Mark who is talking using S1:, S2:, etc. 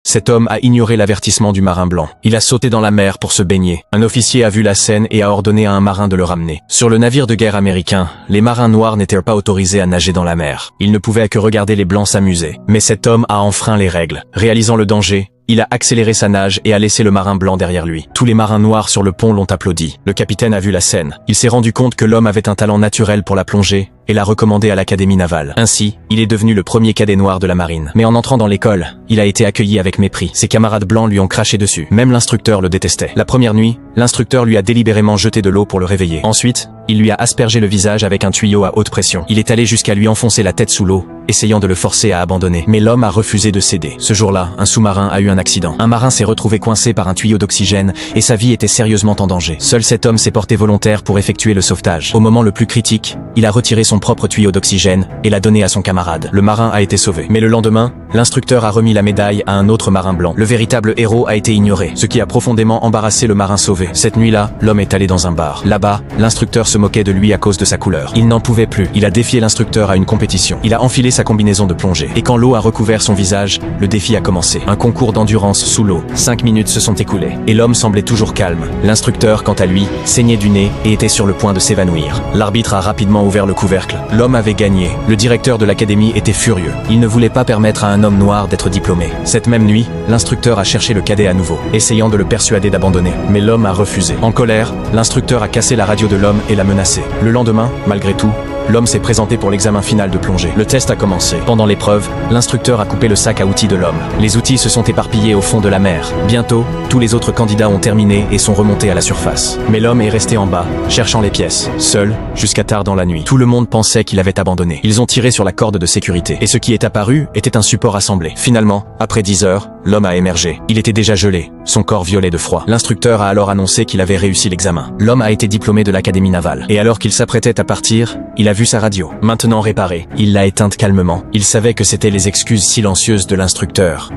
S1: cet homme a ignoré l'avertissement du marin blanc. Il a sauté dans la mer pour se baigner. Un officier a vu la scène et a ordonné à un marin de le ramener. Sur le navire de guerre américain, les marins noirs n'étaient pas autorisés à nager dans la mer. Ils ne pouvaient que regarder les blancs s'amuser. Mais cet homme a enfreint les règles. Réalisant le danger, il a accéléré sa nage et a laissé le marin blanc derrière lui. Tous les marins noirs sur le pont l'ont applaudi. Le capitaine a vu la scène. Il s'est rendu compte que l'homme avait un talent naturel pour la plongée et l'a recommandé à l'académie navale. Ainsi, il est devenu le premier cadet noir de la marine. Mais en entrant dans l'école, il a été accueilli avec mépris. Ses camarades blancs lui ont craché dessus. Même l'instructeur le détestait. La première nuit, l'instructeur lui a délibérément jeté de l'eau pour le réveiller. Ensuite, il lui a aspergé le visage avec un tuyau à haute pression. Il est allé jusqu'à lui enfoncer la tête sous l'eau, essayant de le forcer à abandonner. Mais l'homme a refusé de céder. Ce jour-là, un sous-marin a eu un accident. Un marin s'est retrouvé coincé par un tuyau d'oxygène et sa vie était sérieusement en danger. Seul cet homme s'est porté volontaire pour effectuer le sauvetage. Au moment le plus critique, il a retiré son propre tuyau d'oxygène et l'a donné à son camarade. Le marin a été sauvé. Mais le lendemain, l'instructeur a remis la médaille à un autre marin blanc. Le véritable héros a été ignoré, ce qui a profondément embarrassé le marin sauvé. Cette nuit-là, l'homme est allé dans un bar. Là-bas, l'instructeur se moquait de lui à cause de sa couleur. Il n'en pouvait plus. Il a défié l'instructeur à une compétition. Il a enfilé sa combinaison de plongée. Et quand l'eau a recouvert son visage, le défi a commencé. Un concours d'endurance sous l'eau. 5 minutes se sont écoulées. Et l'homme semblait toujours calme. L'instructeur, quant à lui, saignait du nez et était sur le point de s'évanouir. L'arbitre a rapidement ouvert le couvercle. L'homme avait gagné. Le directeur de l'académie était furieux. Il ne voulait pas permettre à un homme noir d'être diplômé. Cette même nuit, l'instructeur a cherché le cadet à nouveau, essayant de le persuader d'abandonner. Mais l'homme a refusé. En colère, l'instructeur a cassé la radio de l'homme et l'a menacé. Le lendemain, malgré tout, l'homme s'est présenté pour l'examen final de plongée. Le test a commencé. Pendant l'épreuve, l'instructeur a coupé le sac à outils de l'homme. Les outils se sont éparpillés au fond de la mer. Bientôt, tous les autres candidats ont terminé et sont remontés à la surface. Mais l'homme est resté en bas, cherchant les pièces, seul, jusqu'à tard dans la nuit. Tout le monde pensait qu'il avait abandonné. Ils ont tiré sur la corde de sécurité. Et ce qui est apparu était un support assemblé. Finalement, après 10 heures, l'homme a émergé. Il était déjà gelé, son corps violet de froid. L'instructeur a alors annoncé qu'il avait réussi l'examen. L'homme a été diplômé de l'académie navale. Et alors qu'il s'apprêtait à partir, il a vu sa radio. Maintenant réparée, il l'a éteinte calmement. Il savait que c'était les excuses silencieuses de l'instructeur.